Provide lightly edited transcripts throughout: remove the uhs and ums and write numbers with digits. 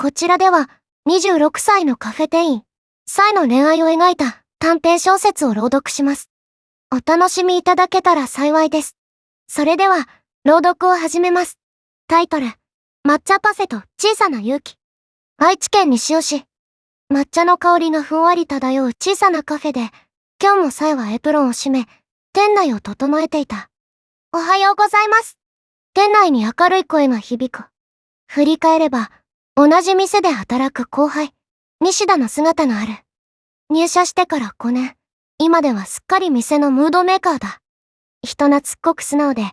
こちらでは26歳のカフェ店員、サイの恋愛を描いた短編小説を朗読します。お楽しみいただけたら幸いです。それでは、朗読を始めます。タイトル、抹茶パフェと小さな勇気。愛知県西尾市。抹茶の香りがふんわり漂う小さなカフェで、今日もサイはエプロンを閉め、店内を整えていた。おはようございます。店内に明るい声が響く。振り返れば、同じ店で働く後輩、西田の姿がある。入社してから5年、今ではすっかり店のムードメーカーだ。人懐っこく素直で、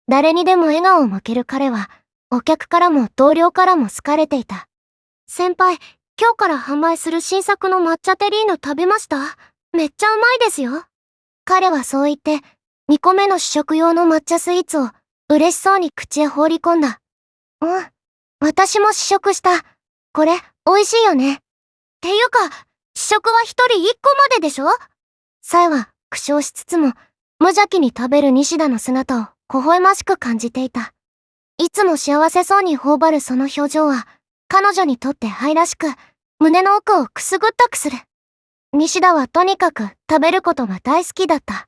誰にでも笑顔を向ける彼は、お客からも同僚からも好かれていた。先輩、今日から販売する新作の抹茶テリーヌ食べました？めっちゃうまいですよ。彼はそう言って、2個目の試食用の抹茶スイーツを嬉しそうに口へ放り込んだ。うん。私も試食した。これ、美味しいよね。っていうか、試食は1人1個まででしょ？サイは苦笑しつつも、無邪気に食べる西田の姿を微笑ましく感じていた。いつも幸せそうに頬張るその表情は、彼女にとって愛らしく、胸の奥をくすぐったくする。西田はとにかく食べることが大好きだった。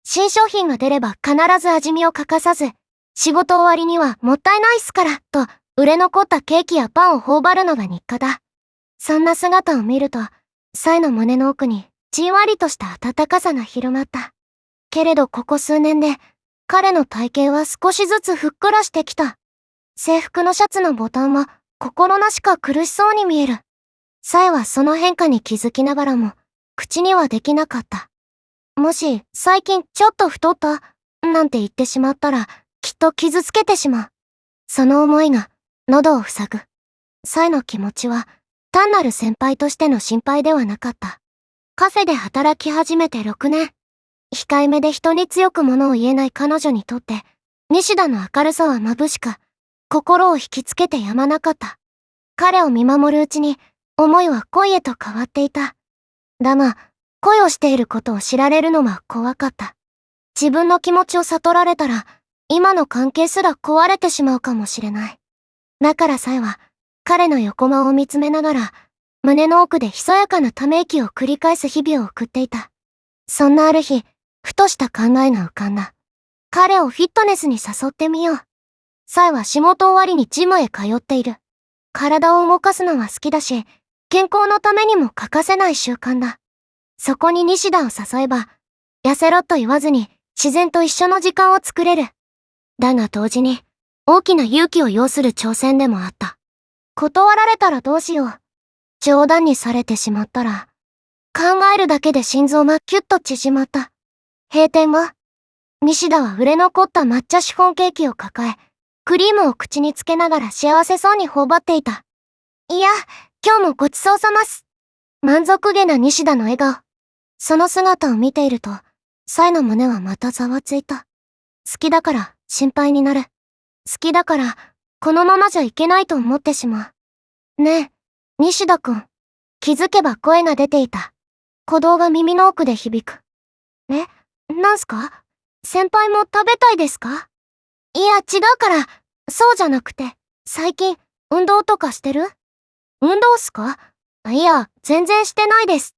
新商品が出れば必ず味見を欠かさず、仕事終わりにはもったいないっすから、と売れ残ったケーキやパンを頬張るのが日課だ。そんな姿を見ると、サイの胸の奥にじんわりとした温かさが広まった。けれどここ数年で、彼の体型は少しずつふっくらしてきた。制服のシャツのボタンは心なしか苦しそうに見える。サイはその変化に気づきながらも、口にはできなかった。もし、最近ちょっと太った、なんて言ってしまったら、きっと傷つけてしまう。その思いが、喉を塞ぐ。サイの気持ちは、単なる先輩としての心配ではなかった。カフェで働き始めて6年。控えめで人に強くものを言えない彼女にとって、西田の明るさは眩しく、心を引きつけてやまなかった。彼を見守るうちに、思いは恋へと変わっていた。だが、恋をしていることを知られるのは怖かった。自分の気持ちを悟られたら、今の関係すら壊れてしまうかもしれない。だからサイは、彼の横顔を見つめながら、胸の奥でひそやかなため息を繰り返す日々を送っていた。そんなある日、ふとした考えが浮かんだ。彼をフィットネスに誘ってみよう。サイは仕事終わりにジムへ通っている。体を動かすのは好きだし、健康のためにも欠かせない習慣だ。そこに西田を誘えば、痩せろと言わずに自然と一緒の時間を作れる。だが同時に、大きな勇気を要する挑戦でもあった。断られたらどうしよう。冗談にされてしまったら、考えるだけで心臓がキュッと縮まった。閉店後、西田は売れ残った抹茶シフォンケーキを抱え、クリームを口につけながら幸せそうに頬張っていた。いや、今日もごちそうさます。満足げな西田の笑顔。その姿を見ていると、サイの胸はまたざわついた。好きだから心配になる。好きだから、このままじゃいけないと思ってしまう。ねえ、西田くん。気づけば声が出ていた。鼓動が耳の奥で響く。なんすか？先輩も食べたいですか？いや、違うから、そうじゃなくて、最近、運動とかしてる？運動っすか？いや、全然してないです。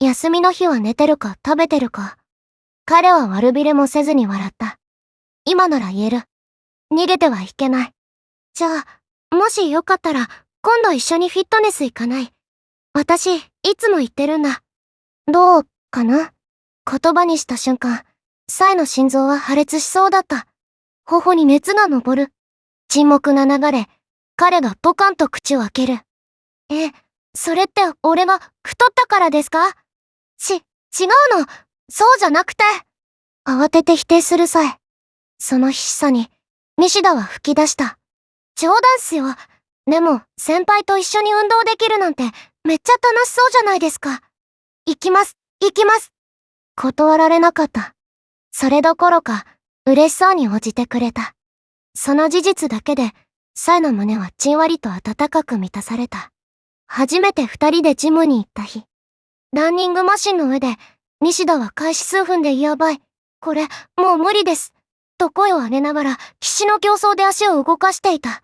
休みの日は寝てるか食べてるか。彼は悪びれもせずに笑った。今なら言える。逃げてはいけない。じゃあ、もしよかったら、今度一緒にフィットネス行かない？私、いつも言ってるんだ。どうかな？言葉にした瞬間、サイの心臓は破裂しそうだった。頬に熱が昇る。沈黙が流れ、彼がポカンと口を開ける。それって俺が太ったからですか？違うの。そうじゃなくて。慌てて否定するサイ。その必死さに、西田は吹き出した。冗談っすよ。でも、先輩と一緒に運動できるなんて、めっちゃ楽しそうじゃないですか。行きます。断られなかった。それどころか、嬉しそうに応じてくれた。その事実だけで、サイの胸はじんわりと温かく満たされた。初めて二人でジムに行った日。ランニングマシンの上で、西田は開始数分でやばい。これ、もう無理です。と声を上げながら、必死の競争で足を動かしていた。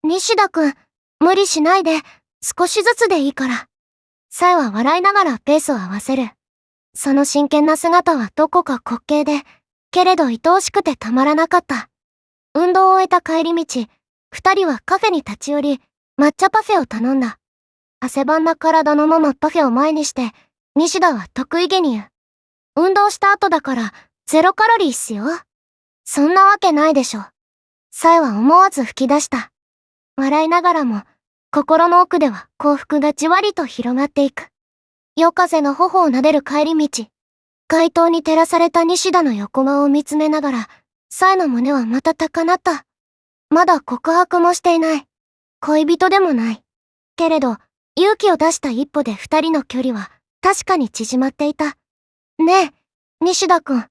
西田くん、無理しないで、少しずつでいいから。サイは笑いながらペースを合わせる。その真剣な姿はどこか滑稽で、けれど愛おしくてたまらなかった。運動を終えた帰り道、二人はカフェに立ち寄り、抹茶パフェを頼んだ。汗ばんだ体のままパフェを前にして、西田は得意げに言う。運動した後だから、ゼロカロリーっすよ。そんなわけないでしょ。サイは思わず吹き出した。笑いながらも、心の奥では幸福がじわりと広がっていく。夜風の頬を撫でる帰り道。街灯に照らされた西田の横顔を見つめながら、サイの胸はまた高鳴った。まだ告白もしていない。恋人でもない。けれど、勇気を出した一歩で二人の距離は確かに縮まっていた。ねえ、西田くん。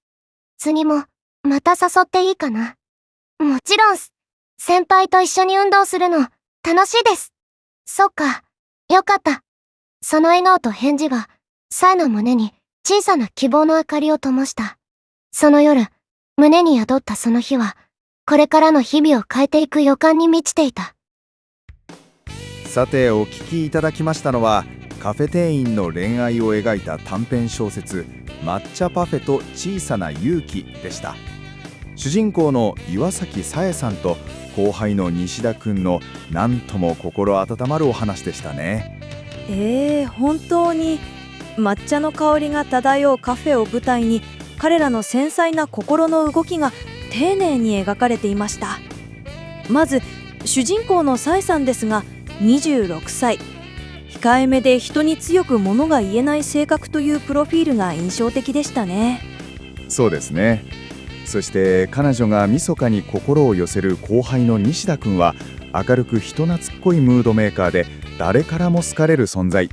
次も、また誘っていいかな。もちろんす。先輩と一緒に運動するの、楽しいです。そっか、よかった。その笑顔と返事が、サイの胸に小さな希望の明かりを灯した。その夜、胸に宿ったその日は、これからの日々を変えていく予感に満ちていた。さてお聞きいただきましたのは、カフェ店員の恋愛を描いた短編小説「抹茶パフェと小さな勇気」でした。主人公の岩崎紗絵さんと後輩の西田くんのなんとも心温まるお話でしたね。本当に抹茶の香りが漂うカフェを舞台に、彼らの繊細な心の動きが丁寧に描かれていました。まず主人公の紗絵さんですが、26歳、控えめで人に強く物が言えない性格というプロフィールが印象的でしたね。そうですね。そして彼女が密かに心を寄せる後輩の西田くんは、明るく人懐っこいムードメーカーで誰からも好かれる存在。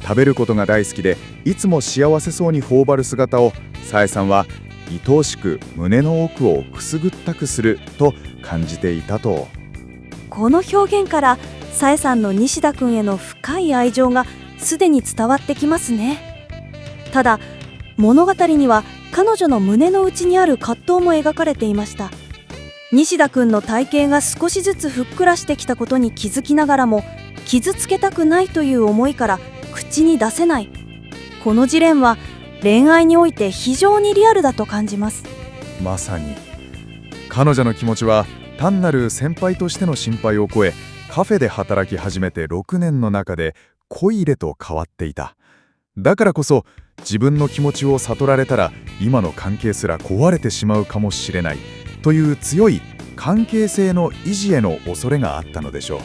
食べることが大好きで、いつも幸せそうに頬張る姿を紗絵さんは愛おしく胸の奥をくすぐったくすると感じていたと。この表現から紗絵さんの西田くんへの深い愛情がすでに伝わってきますね。ただ物語には彼女の胸の内にある葛藤も描かれていました。西田くんの体型が少しずつふっくらしてきたことに気づきながらも、傷つけたくないという思いから口に出せない。このジレンマ、恋愛において非常にリアルだと感じます。まさに彼女の気持ちは単なる先輩としての心配を超え、カフェで働き始めて6年の中で恋入れと変わっていた。だからこそ自分の気持ちを悟られたら今の関係すら壊れてしまうかもしれないという強い関係性の維持への恐れがあったのでしょう。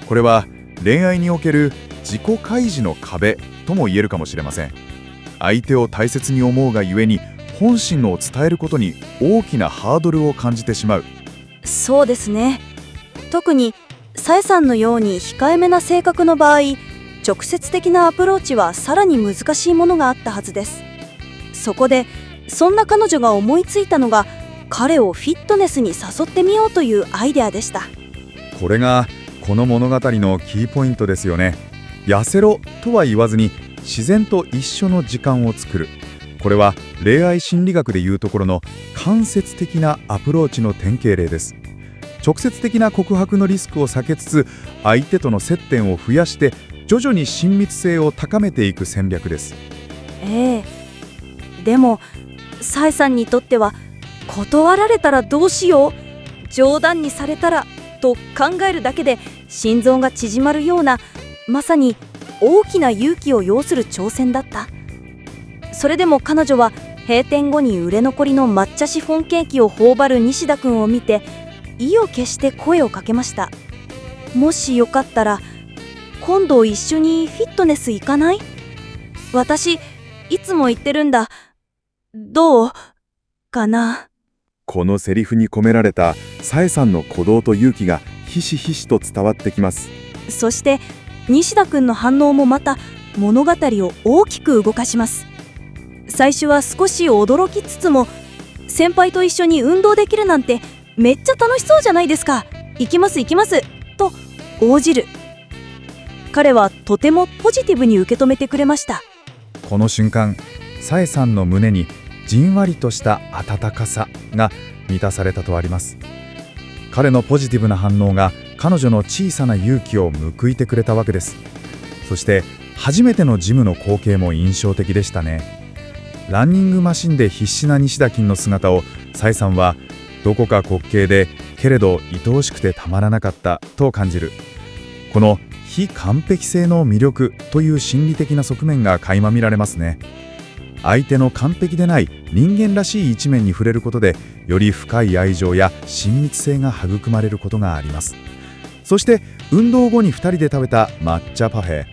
これは恋愛における自己開示の壁とも言えるかもしれません。相手を大切に思うがゆえに本心を伝えることに大きなハードルを感じてしまう。そうですね。特に紗絵さんのように控えめな性格の場合、直接的なアプローチはさらに難しいものがあったはずです。そこでそんな彼女が思いついたのが、彼をフィットネスに誘ってみようというアイデアでした。これがこの物語のキーポイントですよね。痩せろとは言わずに自然と一緒の時間を作る。これは恋愛心理学でいうところの間接的なアプローチの典型例です。直接的な告白のリスクを避けつつ、相手との接点を増やして徐々に親密性を高めていく戦略です。でも紗絵さんにとっては、断られたらどうしよう、冗談にされたらと考えるだけで心臓が縮まるような、まさに大きな勇気を要する挑戦だった。それでも彼女は閉店後に売れ残りの抹茶シフォンケーキを頬張る西田くんを見て、意を決して声をかけました。もしよかったら今度一緒にフィットネス行かない？私いつも言ってるんだ。どうかな。このセリフに込められた紗絵さんの鼓動と勇気がひしひしと伝わってきます。そして西田くんの反応もまた物語を大きく動かします。最初は少し驚きつつも、先輩と一緒に運動できるなんてめっちゃ楽しそうじゃないですか、行きます行きますと応じる。彼はとてもポジティブに受け止めてくれました。この瞬間、紗絵さんの胸にじんわりとした温かさが満たされたとあります。彼のポジティブな反応が彼女の小さな勇気を報いてくれたわけです。そして初めてのジムの光景も印象的でしたね。ランニングマシンで必死な西田君の姿をサイさんはどこか滑稽でけれど愛おしくてたまらなかったと感じる。この非完璧性の魅力という心理的な側面が垣間見られますね。相手の完璧でない人間らしい一面に触れることでより深い愛情や親密性が育まれることがあります。そして運動後に2人で食べた抹茶パフェ。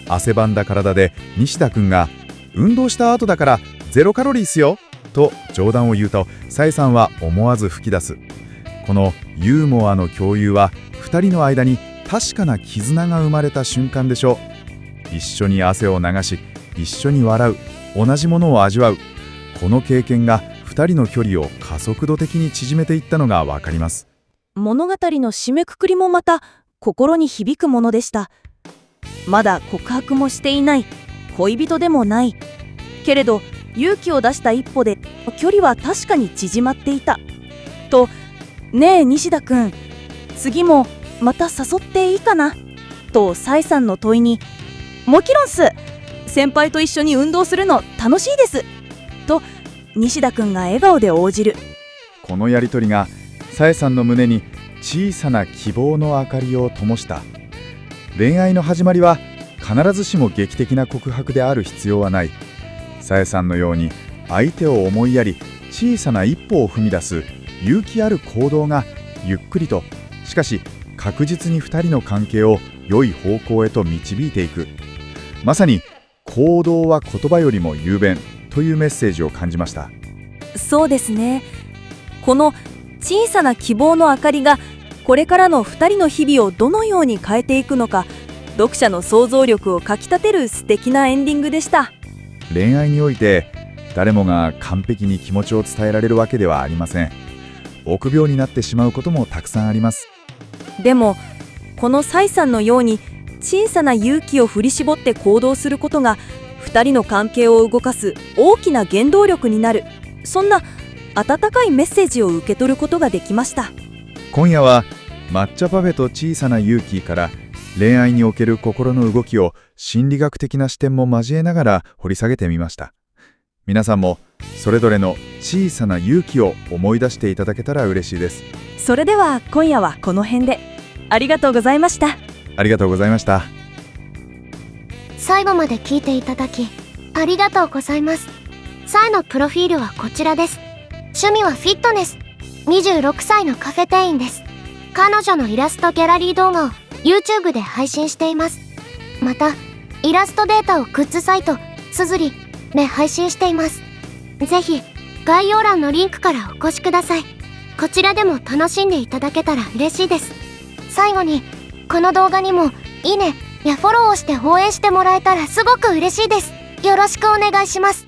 汗ばんだ体で西田君が運動した後だからゼロカロリーっすよと冗談を言うと、サイさんは思わず吹き出す。このユーモアの共有は2人の間に確かな絆が生まれた瞬間でしょう。一緒に汗を流し、一緒に笑う、同じものを味わう、この経験が2人の距離を加速度的に縮めていったのが分かります。物語の締めくくりもまた心に響くものでした。まだ告白もしていない、恋人でもないけれど勇気を出した一歩で距離は確かに縮まっていたと。ねえ西田くん、次もまた誘っていいかなとサイさんの問いに、もちろんっす、先輩と一緒に運動するの楽しいですと西田くんが笑顔で応じる。このやりとりがサエさんの胸に小さな希望の明かりを灯した。恋愛の始まりは必ずしも劇的な告白である必要はない。サエさんのように相手を思いやり小さな一歩を踏み出す勇気ある行動がゆっくりとしかし確実に2人の関係を良い方向へと導いていく。まさに行動は言葉よりも雄弁というメッセージを感じました。そうですね。この小さな希望の明かりがこれからの2人の日々をどのように変えていくのか、読者の想像力をかきたてる素敵なエンディングでした。恋愛において誰もが完璧に気持ちを伝えられるわけではありません。臆病になってしまうこともたくさんあります。でもこのサイさんのように小さな勇気を振り絞って行動することが2人の関係を動かす大きな原動力になる、そんな温かいメッセージを受け取ることができました。今夜は抹茶パフェと小さな勇気から恋愛における心の動きを心理学的な視点も交えながら掘り下げてみました。皆さんもそれぞれの小さな勇気を思い出していただけたら嬉しいです。それでは今夜はこの辺で。ありがとうございました。ありがとうございました。最後まで聞いていただきありがとうございます。サエのプロフィールはこちらです。趣味はフィットネス。26歳のカフェ店員です。彼女のイラストギャラリー動画を YouTube で配信しています。またイラストデータをグッズサイトすずりで配信しています。ぜひ概要欄のリンクからお越しください。こちらでも楽しんでいただけたら嬉しいです。最後にこの動画にもいいねやフォローをして応援してもらえたらすごく嬉しいです。よろしくお願いします。